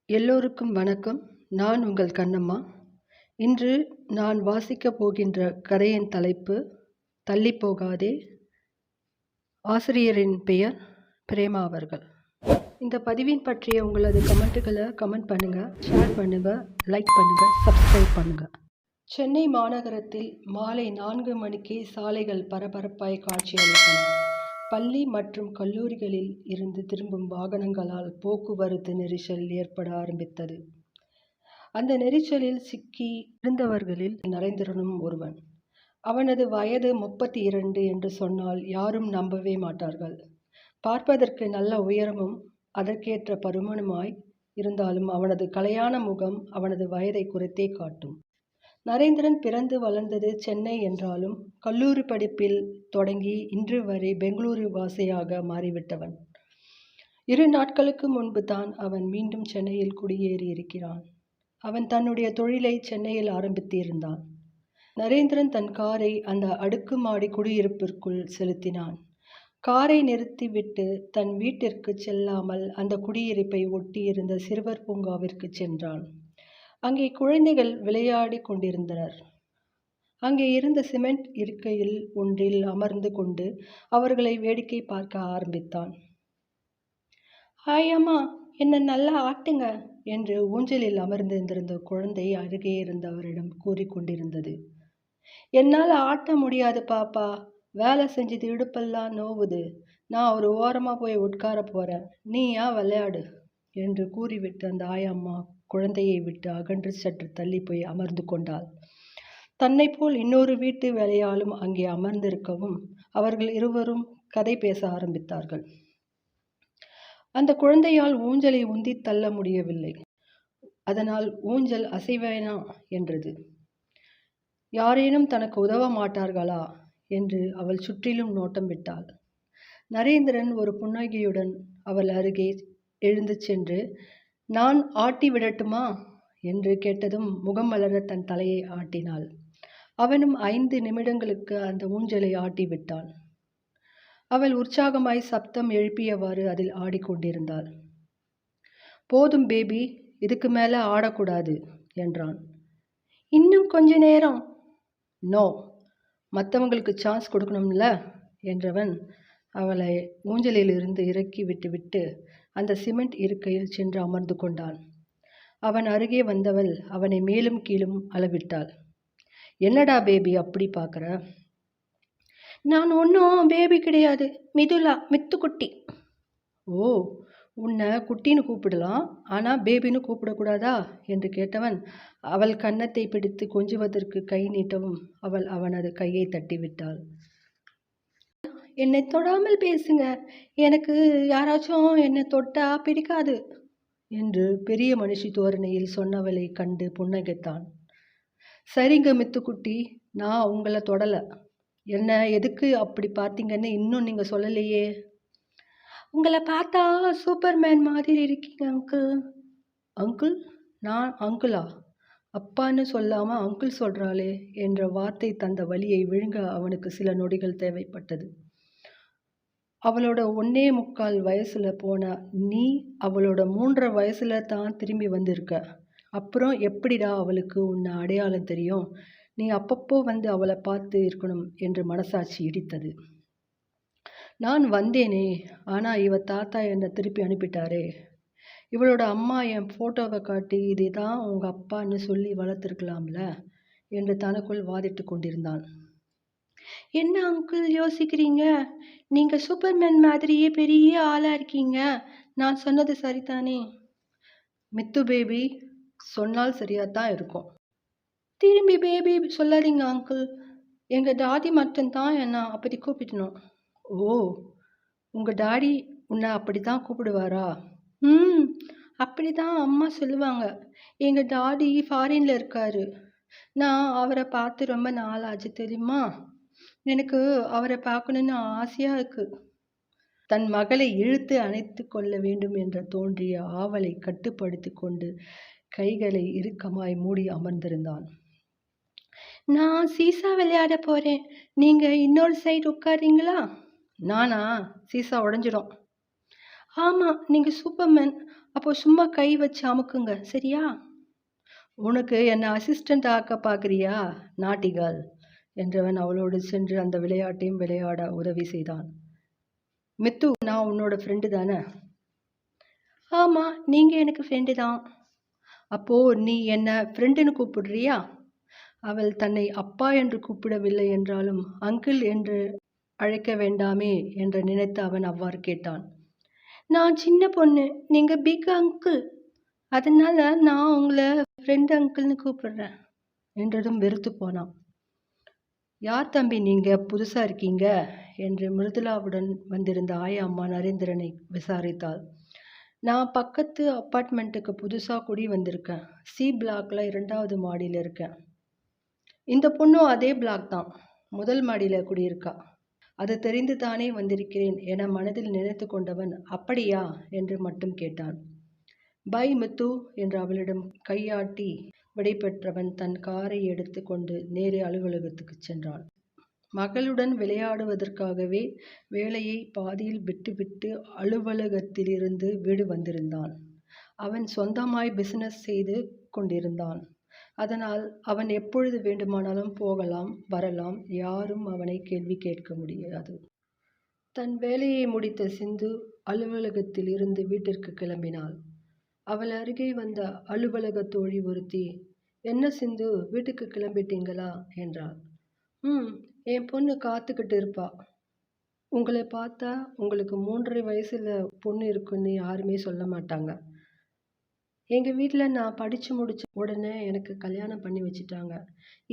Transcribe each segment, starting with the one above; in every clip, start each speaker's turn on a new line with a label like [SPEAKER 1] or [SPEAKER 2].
[SPEAKER 1] எல்லோருக்கும் வணக்கம். நான் உங்கள் கண்ணம்மா. இன்று நான் வாசிக்கப் போகின்ற கதையின் தலைப்பு தள்ளிப் போகாதே. ஆசிரியரின் பெயர் பிரேமா அவர்கள். இந்த பதிவின் பற்றிய உங்களது கமெண்ட்டுகளை கமெண்ட் பண்ணுங்க, ஷேர் பண்ணுங்க, லைக் பண்ணுங்க, சப்ஸ்கிரைப் பண்ணுங்க. சென்னை மாநகரத்தில் மாலை 4 மணிக்கே சாலைகள் பரபரப்பாய் காட்சியளித்தன. பள்ளி மற்றும் கல்லூரிகளில் இருந்து திரும்பும் வாகனங்களால் போக்குவரத்து நெரிசல் ஏற்பட ஆரம்பித்தது. அந்த நெரிசலில் சிக்கி இருந்தவர்களில் நரேந்திரனும் ஒருவன். அவனது வயது 32 என்று சொன்னால் யாரும் நம்பவே மாட்டார்கள். பார்ப்பதற்கு நல்ல உயரமும் அதற்கேற்ற பருமனுமாய் இருந்தாலும் அவனது கலையான முகம் அவனது வயதை குறைத்தே காட்டும். நரேந்திரன் பிறந்து வளர்ந்தது சென்னை என்றாலும் கல்லூரி படிப்பில் தொடங்கி இன்று வரை பெங்களூரு வாசியாக மாறிவிட்டவன். 2 நாட்களுக்கு முன்பு தான் அவன் மீண்டும் சென்னையில் குடியேறி இருக்கிறான். அவன் தன்னுடைய தொழிலை சென்னையில் ஆரம்பித்திருந்தான். நரேந்திரன் தன் காரை அந்த அடுக்குமாடி குடியிருப்பிற்குள் செலுத்தினான். காரை நிறுத்திவிட்டு தன் வீட்டிற்கு செல்லாமல் அந்த குடியிருப்பை ஒட்டியிருந்த சிறுவர் பூங்காவிற்கு சென்றான். அங்கே குழந்தைகள் விளையாடி கொண்டிருந்தனர். அங்கே இருந்த சிமெண்ட் இருக்கையில் ஒன்றில் அமர்ந்து கொண்டு அவர்களை வேடிக்கை பார்க்க ஆரம்பித்தான். "ஹாய் அம்மா, என்ன நல்லா ஆட்டுங்க" என்று ஊஞ்சலில் அமர்ந்திருந்த குழந்தை அருகே இருந்தவரிடம் கூறிக்கொண்டிருந்தது. "என்னால் ஆட்ட முடியாது பாப்பா, வேலை செஞ்சது இடுப்பெல்லாம் நோவுது. நான் ஒரு ஓரமா போய் உட்கார போறேன், நீ ஏன் விளையாடு" என்று கூறிவிட்டு அந்த ஆயம்மா குழந்தையை விட்டு அகன்று சற்று தள்ளி போய் அமர்ந்து கொண்டாள். தன்னை போல் இன்னொரு வீட்டு வேலையாளும் அங்கே அமர்ந்திருக்கவும் அவர்கள் இருவரும் கதை பேச ஆரம்பித்தார்கள். அந்த குழந்தையால் ஊஞ்சலை உந்தி தள்ள முடியவில்லை. அதனால் ஊஞ்சல் அசைவேனா என்றது. யாரேனும் தனக்கு உதவ மாட்டார்களா என்று அவள் சுற்றிலும் நோட்டம் விட்டாள். நரேந்திரன் ஒரு புன்னகையுடன் அவள் அருகே எழுந்து சென்று, "நான் ஆட்டி விடட்டுமா" என்று கேட்டதும் முகம் மலர தன் தலையை ஆட்டினாள். அவனும் 5 நிமிடங்களுக்கு அந்த ஊஞ்சலை ஆட்டிவிட்டான். அவள் உற்சாகமாய் சப்தம் எழுப்பியவாறு அதில் ஆடிக்கொண்டிருந்தாள். "போதும் பேபி, இதுக்கு மேல ஆடக்கூடாது" என்றான். "இன்னும் கொஞ்ச நேரம்." "நோ, மற்றவங்களுக்கு சான்ஸ் கொடுக்கணும்ல" என்றவன் அவளை ஊஞ்சலிலிருந்து இறக்கி விட்டுவிட்டு அந்த சிமெண்ட் இருக்கையில் சென்று அமர்ந்து கொண்டான். அவன் அருகே வந்தவள் அவனை மேலும் கீழும் அளவிட்டாள். "என்னடா பேபி அப்படி பார்க்குற?" "நான் ஒன்றும் பேபி கிடையாது, மிதுலா, மித்துக்குட்டி." "ஓ, உன்னை குட்டின்னு கூப்பிடலாம், ஆனால் பேபின்னு கூப்பிடக்கூடாதா?" என்று கேட்டவன் அவள் கன்னத்தை பிடித்து கொஞ்சுவதற்கு கை நீட்டவும் அவள் அவனது கையை தட்டிவிட்டாள். "என்னை தொடாமல் பேசுங்க, எனக்கு யாராச்சும் என்னை தொட்டா பிடிக்காது" என்று பெரிய மனுஷி தோரணையில் சொன்னவளை கண்டு புன்னகைத்தான். "சரிங்க மித்துக்குட்டி, நான் உங்களை தொடலை. என்ன எதுக்கு அப்படி பார்த்தீங்கன்னு இன்னும் நீங்கள் சொல்லலையே." "உங்களை பார்த்தா சூப்பர்மேன் மாதிரி இருக்கீங்க அங்கிள்." "அங்கிள்? நான் அங்கிளா? அப்பான்னு சொல்லாமல் அங்கிள் சொல்கிறாளே" என்ற வார்த்தை தந்த வலியை விழுங்க அவனுக்கு சில நொடிகள் தேவைப்பட்டது. அவளோட 1.25 வயசுல போன நீ அவளோட 3.5 வயசுல தான் திரும்பி வந்திருக்க. அப்புறம் எப்படிடா அவளுக்கு உன்னை அடையாளம் தெரியும்? நீ அப்பப்போ வந்து அவளை பார்த்து இருக்கணும் என்று மனசாட்சி இடித்தது. "நான் வந்தேனே, ஆனால் இவ தாத்தா என்னை திருப்பி அனுப்பிட்டாரே. இவளோட அம்மா என் ஃபோட்டோவை காட்டி இதே தான் உங்கள் அப்பான்னு சொல்லி வளர்த்துருக்கலாம்ல" என்று தனக்குள் வாதிட்டு கொண்டிருந்தான். "என்ன அங்கிள் யோசிக்கிறீங்க? நீங்க சூப்பர்மேன் மாதிரியே பெரிய ஆளா இருக்கீங்க. நான் சொன்னது சரிதானே?" "மித்து பேபி, சொன்னால் சரியாத்தான் இருக்கும்." "திரும்பி பேபி சொல்லாதீங்க அங்கிள். எங்க டாடி மட்டும்தான் என்ன அப்படி கூப்பிடணும்." "ஓ, உங்க டாடி உன்னை அப்படித்தான் கூப்பிடுவாரா?" "ம், அப்படிதான் அம்மா சொல்லுவாங்க. எங்க டாடி ஃபாரின்ல இருக்காரு. நான் அவரை பார்த்து ரொம்ப நாள் ஆச்சு தெரியுமா. எனக்கு அவரை பார்க்கணுன்னு ஆசையா இருக்கு." தன் மகளை இழுத்து அணைத்து கொள்ள வேண்டும் என்று தோன்றிய ஆவலை கட்டுப்படுத்தி கொண்டு கைகளை இறுக்கமாய் மூடி அமர்ந்திருந்தான். "நான் சீசா விளையாட போறேன், நீங்க இன்னொரு சைடு உட்காரீங்களா?" "நானா? சீசா உடைஞ்சிடும்." ஆமா, நீங்க சூப்பர்மேன். அப்போ சும்மா கை வச்சு அமுக்குங்க. சரியா? உனக்கு என்ன அசிஸ்டண்ட் ஆக்க பார்க்கிறியா? நாட்டி கேர்ள் என்றவன் அவளோடு சென்று அந்த விளையாட்டையும் விளையாட உதவி செய்தான். மித்து, நான் உன்னோட ஃப்ரெண்டு தானே? ஆமா, நீங்க எனக்கு ஃப்ரெண்டு தான். அப்போ நீ என்ன ஃப்ரெண்டுன்னு கூப்பிடுறியா? அவள் தன்னை அப்பா என்று கூப்பிடவில்லை என்றாலும் அங்கிள் என்று அழைக்க வேண்டாமே என்று நினைத்து அவன் அவ்வாறு கேட்டான். நான் சின்ன பொண்ணு, நீங்க பிக் அங்கிள். அதனால நான் உங்களை ஃப்ரெண்ட் அங்கிள்னு கூப்பிடுறேன் என்றதும் வெறுத்து போனான். யார் தம்பி நீங்க புதுசா இருக்கீங்க என்று மிருதுளாவுடன் வந்திருந்த ஆயா அம்மா நரேந்திரனை விசாரித்தாள். நான் பக்கத்து அப்பார்ட்மெண்ட்டுக்கு புதுசா குடி வந்திருக்கேன். சி பிளாக்ல 2வது மாடியில இருக்கேன். இந்த பொண்ணும் அதே பிளாக் தான். முதல் மாடியில குடியிருக்கா. அது தெரிந்து தானே வந்திருக்கிறேன் என மனதில் நினைத்து கொண்டவன், அப்படியா என்று மட்டும் கேட்டான். பை முத்து என்று அவளிடம் கையாட்டி விடைபெற்றவன் தன் காரை எடுத்து கொண்டு நேரே அலுவலகத்துக்கு சென்றான். மகளுடன் விளையாடுவதற்காகவே வேலையை பாதியில் விட்டுவிட்டு அலுவலகத்திலிருந்து வீடு வந்திருந்தான். அவன் சொந்தமாய் பிசினஸ் செய்து கொண்டிருந்தான். அதனால் அவன் எப்பொழுது வேண்டுமானாலும் போகலாம், வரலாம். யாரும் அவனை கேள்வி கேட்க முடியாது. தன் வேலையை முடித்த சிந்து அலுவலகத்தில் இருந்து வீட்டிற்கு கிளம்பினாள். அவள் அருகே வந்த அலுவலக தோழி ஒருத்தி, என்ன சிந்து, வீட்டுக்கு கிளம்பிட்டீங்களா என்றாள். என் பொண்ணு காத்துக்கிட்டு இருப்பா. உங்களை பார்த்தா உங்களுக்கு 3.5 வயசுல பொண்ணு இருக்குன்னு யாருமே சொல்ல மாட்டாங்க. எங்கள் வீட்டில் நான் படித்து முடித்த உடனே எனக்கு கல்யாணம் பண்ணி வச்சுட்டாங்க.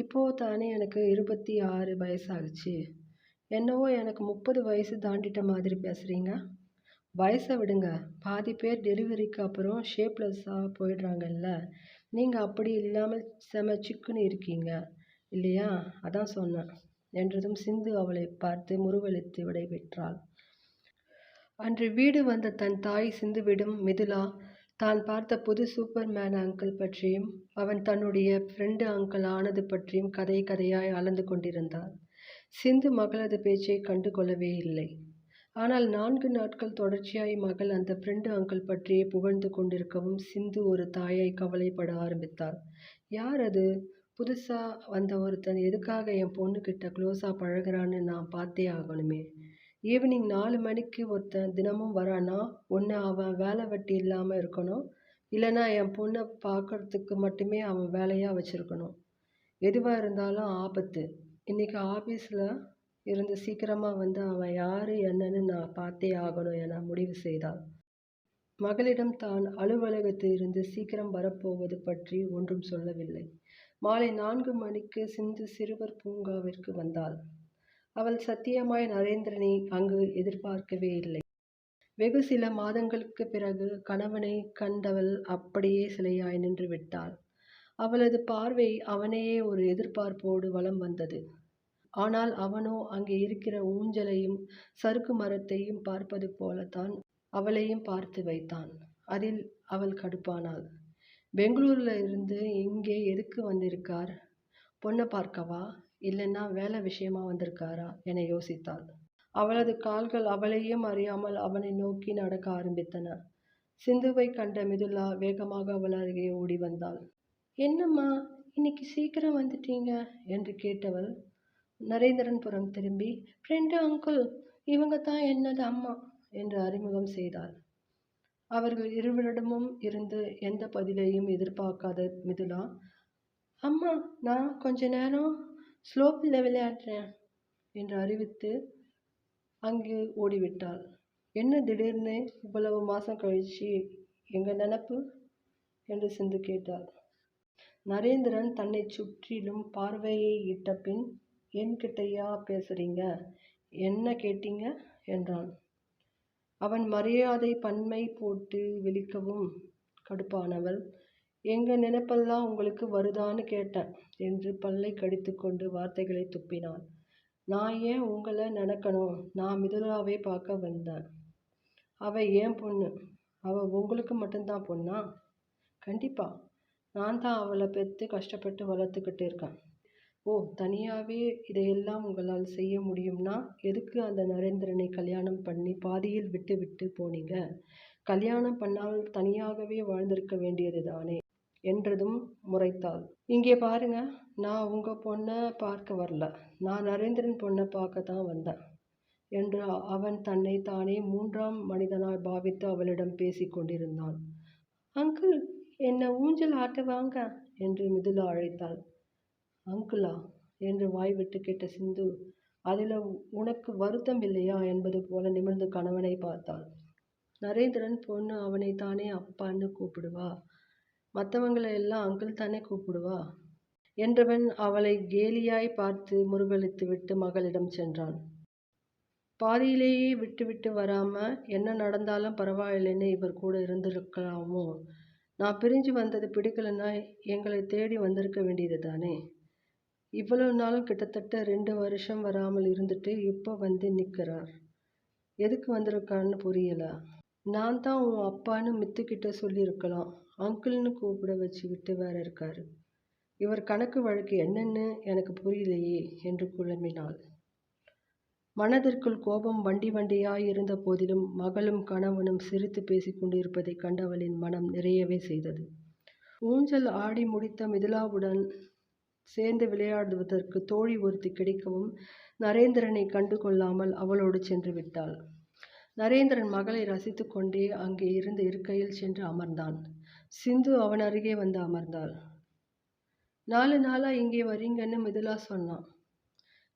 [SPEAKER 1] இப்போது தானே எனக்கு 26 வயசாகுச்சு. என்னவோ எனக்கு 30 வயசு தாண்டிட்ட மாதிரி பேசுகிறீங்க. வயசை விடுங்க. பாதி பேர் டெலிவரிக்கு அப்புறம் ஷேப்லெஸ்ஸாக போயிடுறாங்கல்ல. நீங்கள் அப்படி இல்லாமல் செம சிக்குன்னு இருக்கீங்க இல்லையா? அதான் சொன்னேன் என்றதும் சிந்து அவளை பார்த்து முறுவலித்து விடைபெற்றாள். அன்று வீடு வந்த தன் தாய் சிந்துவிடம் மிதுலா தான் பார்த்த புது சூப்பர்மேன் அங்கிள் பற்றியும் அவன் தன்னுடைய ஃப்ரெண்டு அங்கிள் ஆனது பற்றியும் கதை கதையாய் அளந்து கொண்டிருந்தாள். சிந்து மகளது பேச்சை கண்டு கொள்ளவே இல்லை. ஆனால் 4 நாட்கள் தொடர்ச்சியாய் மகள் அந்த ஃப்ரெண்டு அங்கிள் பற்றியே புகழ்ந்து கொண்டிருக்கவும் சிந்து ஒரு தாயாய் கவலைப்பட ஆரம்பித்தாள். யார் அது? புதுசா வந்த ஒருத்தன் எதுக்காக என் பொண்ணுக்கிட்ட க்ளோஸாக பழகுறான்னு நான் பார்த்தே ஆகணுமே. ஈவினிங் 4 மணிக்கு ஒருத்தன் தினமும் வரானா, ஒன்று அவன் வேலை வெட்டி இல்லாமல் இருக்கணும், இல்லைன்னா என் பொண்ணை பார்க்கறதுக்கு மட்டுமே அவன் வேலையாக வச்சுருக்கணும். எதுவாக இருந்தாலும் ஆபத்து. இன்றைக்கி ஆஃபீஸில் இருந்து சீக்கிரமாக வந்து அவன் யார் என்னன்னு நான் பார்த்தே ஆகணும் என முடிவு செய்தாள். மகளிடம் தான் அலுவலகத்திலிருந்து சீக்கிரம் வரப்போவது பற்றி ஒன்றும் சொல்லவில்லை. மாலை 4 மணிக்கு சிந்து சிறுவர் பூங்காவிற்கு வந்தாள். அவள் சத்தியமாய் நரேந்திரனை அங்கு எதிர்பார்க்கவே இல்லை. வெகு சில மாதங்களுக்கு பிறகு கணவனை கண்டவள் அப்படியே சிலையாய் நின்று விட்டாள். அவளது பார்வை அவனையே ஒரு எதிர்பார்ப்போடு வலம் வந்தது. ஆனால் அவனோ அங்கே இருக்கிற ஊஞ்சலையும் சறுக்கு மரத்தையும் பார்ப்பது போலத்தான் அவளையும் பார்த்து வைத்தான். அதில் அவள் கடுப்பானாள். பெங்களூர்ல இருந்து இங்கே எதுக்கு வந்திருக்கார்? பொண்ணை பார்க்கவா, இல்லைன்னா வேலை விஷயமா வந்திருக்காரா என யோசித்தாள். அவளது கால்கள் அவளையும் அறியாமல் அவனை நோக்கி நடக்க ஆரம்பித்தன. சிந்துவை கண்ட மிதுலா வேகமாக அவள் அருகே ஓடி வந்தாள். என்னம்மா, இன்னைக்கு சீக்கிரம் வந்துட்டீங்க என்று கேட்டவள் நரேந்திரன் புறம் திரும்பி, ஃப்ரெண்டு அங்கிள், இவங்க தான் என்னது அம்மா என்று அறிமுகம் செய்தாள். அவர்கள் இருவரிடமும் இருந்து எந்த பதிலையும் எதிர்பார்க்காத மிதுலா, அம்மா, நான் கொஞ்ச நேரம் ஸ்லோப்பில் விளையாடுறேன் என்று அறிவித்து அங்கு ஓடிவிட்டாள். என்ன திடீர்னு இவ்வளவு மாதம் கழிச்சு எங்கள் நினப்பு என்று சிந்து கேட்டாள். நரேந்திரன் தன்னை சுற்றிலும் பார்வையை இட்ட பின், என்கிட்டயா பேசுறீங்க, என்ன கேட்டீங்க என்றான். அவன் மரியாதை பன்மை போட்டு விழிக்கவும் கடுப்பானவள், எங்க நினைப்பெல்லாம் உங்களுக்கு வருதான்னு கேட்டேன் என்று பல்லை கடித்து கொண்டு வார்த்தைகளை துப்பினான். நான் ஏன் உங்களை நினைக்கணும்? நான் மிதுலாவை பார்க்க வந்தேன். அவள் ஏன் பொண்ணு. அவள் உங்களுக்கு மட்டும்தான் பொண்ணா? கண்டிப்பா. நான் தான் அவளை பெற்று கஷ்டப்பட்டு வளர்த்துக்கிட்டு இருக்கேன். ஓ, தனியாவே இதையெல்லாம் உங்களால் செய்ய முடியும்னா எதுக்கு அந்த நரேந்திரனை கல்யாணம் பண்ணி பாதியில் விட்டுவிட்டு போனீங்க? கல்யாணம் பண்ணால் தனியாகவே வாழ்ந்திருக்க வேண்டியது தானே என்றதும் முறைத்தாள். இங்கே பாருங்க, நான் உங்க பொண்ண பார்க்க வரல. நான் நரேந்திரன் பொண்ண பார்க்க தான் வந்தேன் என்று அவன் தன்னை தானே மூன்றாம் மனிதனாய் பாவித்து அவளிடம் பேசிக் கொண்டிருந்தான். அங்கிள், என்ன ஊஞ்சல் ஆட்டுவாங்க என்று மிதுலா அழைத்தாள். அங்கிளா என்று வாய்விட்டு கேட்ட சிந்து, அதில் உனக்கு வருத்தம் இல்லையா என்பது போல நிமிர்ந்து கணவனை பார்த்தாள். நரேந்திரன் பொண்ணு அவனை தானே அப்பான்னு கூப்பிடுவா, மற்றவங்களை எல்லாம் அங்கிள் தானே கூப்பிடுவா என்றவன் அவளை கேலியாய் பார்த்து முருகலித்து விட்டு மகளிடம் சென்றான். பாதியிலேயே விட்டு வராம என்ன நடந்தாலும் பரவாயில்லைன்னு இவர் கூட இருந்திருக்கலாமோ. நான் பிரிஞ்சு வந்தது பிடிக்கலன்னா எங்களை தேடி வந்திருக்க வேண்டியது தானே. இவ்வளவு நாளும் கிட்டத்தட்ட 2 வருஷம் வராமல் இருந்துட்டு இப்போ வந்து நிற்கிறார். எதுக்கு வந்திருக்கான்னு புரியல. நான் தான் உன் அப்பான்னு மித்துக்கிட்ட சொல்லியிருக்கலாம். அங்கிள்னு கூப்பிட வச்சுக்கிட்டு வேற இருக்காரு. இவர் கணக்கு வழக்கு என்னன்னு எனக்கு புரியலையே என்று குழம்பினாள். மனதிற்குள் கோபம் வண்டி வண்டியாய் இருந்த போதிலும் மகளும் கணவனும் சிரித்து பேசிக்கொண்டிருப்பதை கண்டவளின் மனம் நிறையவே செய்தது. ஊஞ்சல் ஆடி முடித்த மிதுலாவுடன் சேர்ந்து விளையாடுவதற்கு தோழி ஒருத்தி கிடைக்கவும் நரேந்திரனை கண்டு கொள்ளாமல் அவளோடு சென்று விட்டாள். நரேந்திரன் மகளை ரசித்து கொண்டே அங்கே இருந்த இருக்கையில் சென்று அமர்ந்தான். சிந்து அவன் அருகே வந்து அமர்ந்தாள். 4 நாளா இங்கே வரீங்கன்னு மிதுலா சொன்னான்.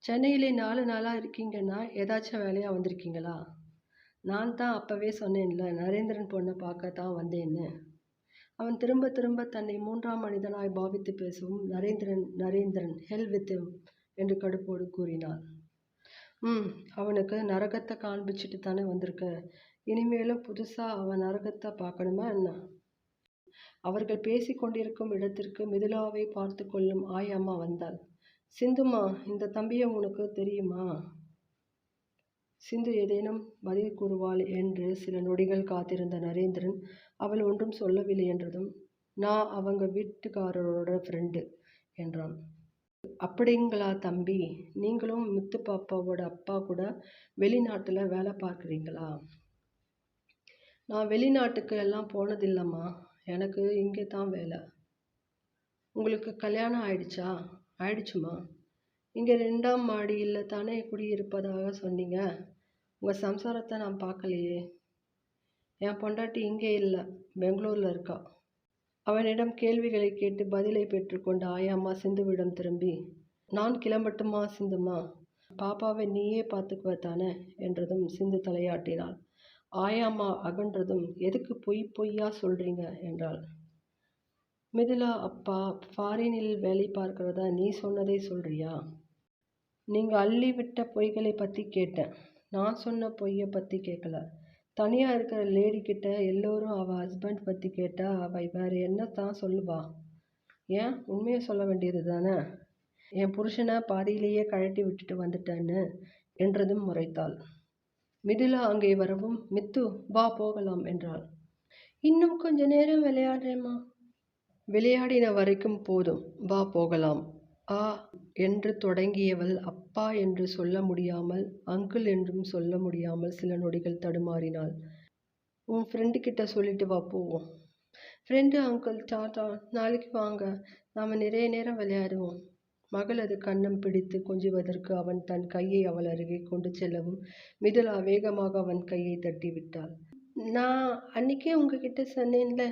[SPEAKER 1] சென்னையிலே 4 நாளா இருக்கீங்கன்னா ஏதாச்சும் வேலையா வந்திருக்கீங்களா? நான் தான் அப்பவே சொன்னேன்ல, நரேந்திரன் பொண்ணை பார்க்க தான் வந்தேன்னு. அவன் திரும்ப திரும்ப தன்னை மூன்றாம் மனிதனாய் பாவித்து பேசவும் Narendran Narendran hell with him என்று கடுப்போடு கூறினாள். அவனுக்கு நரகத்தை காண்பிச்சுட்டு தானே வந்திருக்க. இனிமேலும் புதுசா அவன் நரகத்தை பார்க்கணுமா என்ன? அவர்கள் பேசி கொண்டிருக்கும் இடத்திற்கு மிதுலாவை பார்த்து கொள்ளும் ஆயம்மா வந்தாள். சிந்துமா, இந்த தம்பியை உனக்கு தெரியுமா? சிந்து ஏதேனும் பதில் கூறுவாள் என்று சில நொடிகள் காத்திருந்த நரேந்திரன் அவள் ஒன்றும் சொல்லவில்லை என்றதும், நான் அவங்க வீட்டுக்காரரோட ஃப்ரெண்டு என்றான். அப்படிங்களா தம்பி, நீங்களும் முத்து பாப்பாவோட அப்பா கூட வெளிநாட்டில் வேலை பார்க்குறீங்களா? நான் வெளிநாட்டுக்கு எல்லாம் போனதில்லைம்மா, எனக்கு இங்கே தான் வேலை. உங்களுக்கு கல்யாணம் ஆயிடுச்சா? ஆயிடுச்சுமா. இங்கே 2ஆம் மாடியில் தானே குடியிருப்பதாக சொன்னீங்க. உங்கள் சம்சாரத்தை நான் பார்க்கலையே. என் பொண்டாட்டி இங்கே இல்லை, பெங்களூரில் இருக்கா. அவனிடம் கேள்விகளை கேட்டு பதிலை பெற்றுக்கொண்ட ஆயாம்மா சிந்துவிடம் திரும்பி, நான் கிளம்பட்டுமா சிந்துமா? பாப்பாவை நீயே பார்த்துக்குவ தானே என்றதும் சிந்து தலையாட்டினாள். ஆயாம்மா அகன்றதும், எதுக்கு பொய்யா சொல்றீங்க என்றாள். மிதுலா, அப்பா ஃபாரினில் வேலை பார்க்கிறதா நீ சொன்னதை சொல்றியா? நீங்கள் அள்ளி விட்ட பொய்களை பற்றி கேட்டேன், நான் சொன்ன பொய்யை பற்றி கேட்கல. தனியாக இருக்கிற லேடி கிட்ட எல்லோரும் அவள் ஹஸ்பண்ட் பற்றி கேட்டால் அவள் வேறு என்ன தான் சொல்லுவா? ஏன் உண்மையை சொல்ல வேண்டியது தானே. என் புருஷனை பாதியிலேயே கழட்டி விட்டுட்டு வந்துட்டேன்னு என்றதும் முறைத்தாள். மிதுலா அங்கே வரவும், மித்து வா போகலாம் என்றாள். இன்னும் கொஞ்ச நேரம் விளையாடுறேம்மா. விளையாடின வரைக்கும் போதும், வா போகலாம். ஆ என்று தொடங்கியவள் அப்பா என்று சொல்ல முடியாமல் அங்கிள் என்றும் சொல்ல முடியாமல் சில நொடிகள் தடுமாறினாள். உன் ஃப்ரெண்டு கிட்ட சொல்லிட்டு வா போவோம். ஃப்ரெண்டு அங்கிள் டாட்டா, நாளைக்கு வாங்க, நாம் நிறைய நேரம் விளையாடுவோம். மகளது கன்னம் பிடித்து கொஞ்சுவதற்கு அவன் தன் கையை அவள் அருகே கொண்டு செல்லவும் மிதுலா வேகமாக அவன் கையை தட்டி விட்டாள். நான் அன்னைக்கே உங்ககிட்ட சொன்னேன்ல,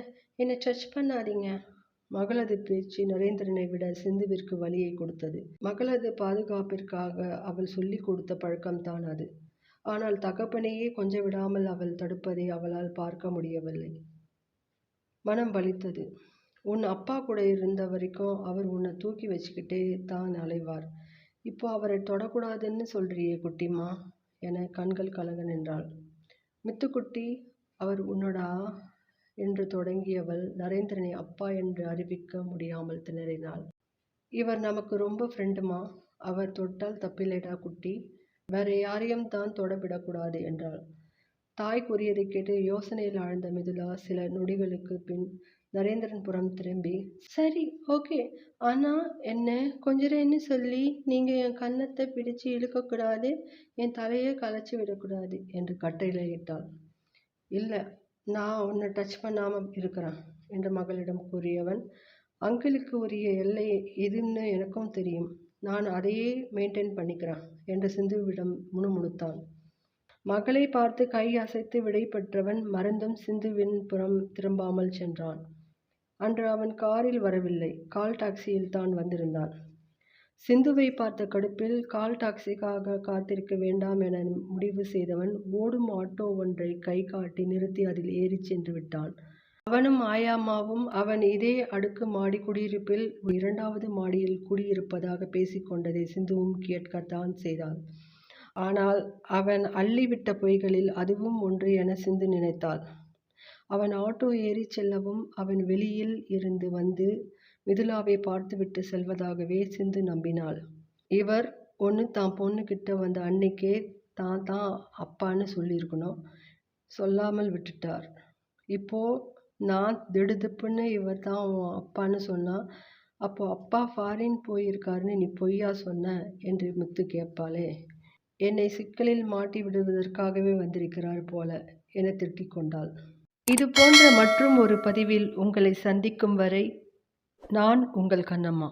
[SPEAKER 1] என்னை டச் பண்ணாதீங்க. மகளது பேச்சு நரேந்திரனை விட சிந்துவிற்கு வலியை கொடுத்தது. மகளது பாதுகாப்பிற்காக அவள் சொல்லிக் கொடுத்த பழக்கம்தான் அது. ஆனால் தகப்பனையே கொஞ்ச விடாமல் அவள் தடுப்பதை அவளால் பார்க்க முடியவில்லை. மனம் வலித்தது. உன் அப்பா கூட இருந்த வரைக்கும் அவர் உன்னை தூக்கி வச்சுக்கிட்டே தான் அலைவார். இப்போ அவரை தொடக்கூடாதுன்னு சொல்றியே குட்டிமா என கண்கள் கலங்க நின்றாள். மித்துக்குட்டி, அவர் உன்னோடா என்று தொடங்கியவள் நரேந்திரனை அப்பா என்று அறிவிக்க முடியாமல் திணறினாள். இவர் நமக்கு ரொம்ப ஃப்ரெண்டுமா, அவர் தொட்டால் தப்பில்லைடா குட்டி, வேற யாரையும் தான் தொட விடக்கூடாது என்றாள். தாய் கூறியதை கேட்டு யோசனையில் ஆழ்ந்த மிதுலா சில நொடிகளுக்கு பின் நரேந்திரன்புரம் திரும்பி, சரி, ஓகே. ஆனா என்ன கொஞ்சுறேன்னு சொல்லி நீங்க என் கன்னத்தை பிடிச்சு இழுக்கக்கூடாது, என் தலையை கலைச்சி விடக்கூடாது என்று கட்டளையிட்டாள். இல்ல, நான் உன்னை டச் பண்ணாம இருக்கிறேன் என்று மகளிடம் கூறியவன், அங்கிளுக்கு உரிய எல்லை இதுன்னு எனக்கும் தெரியும். நான் அதையே மெயின்டைன் பண்ணிக்கிறேன் என்று சிந்துவிடம் முணுமுணுத்தான். மகளை பார்த்து கை அசைத்து விடை பெற்றவன் மறந்தும் சிந்துவின் புறம் திரும்பாமல் சென்றான். அன்று அவன் காரில் வரவில்லை, கால் டாக்ஸியில் தான் வந்திருந்தான். சிந்துவை பார்த்த கடுப்பில் கால் டாக்ஸிக்காக காத்திருக்க வேண்டாம் என முடிவு செய்தவன் ஓடும் ஆட்டோ ஒன்றை கை காட்டி நிறுத்தி அதில் ஏறிச் சென்று விட்டான். அவனும் ஆயாமாவும் அவன் இதே அடுக்கு மாடி குடியிருப்பில் 2வது மாடியில் குடியிருப்பதாக பேசிக்கொண்டதை சிந்துவும் கேட்கத்தான் செய்தாள். ஆனால் அவன் அள்ளிவிட்ட பொய்களில் அதுவும் ஒன்று என சிந்து நினைத்தாள். அவன் ஆட்டோ ஏறிச் செல்லவும் அவன் வெளியில் இருந்து வந்து மிதுலாவை பார்த்துவிட்டு செல்வதாகவே சிந்து நம்பினாள். இவர் ஒன்று தான் பொண்ணுக்கிட்ட வந்த அன்னைக்கே தான் அப்பான்னு சொல்லியிருக்கணும், சொல்லாமல் விட்டுட்டார். இப்போ நான் திடுதிப்புன்னு இவர் தான் உன் அப்பான்னு சொன்னா, அப்போ அப்பா ஃபாரின் போயிருக்காருன்னு நீ பொய்யா சொன்ன என்று முத்து கேட்பாளே. என்னை சிக்கலில் மாட்டி விடுவதற்காகவே வந்திருக்கிறார் போல என திட்டிக் கொண்டாள். இது போன்ற மற்றும் ஒரு பதிவில் உங்களை சந்திக்கும் வரை நான் உங்கள் கண்ணம்மா.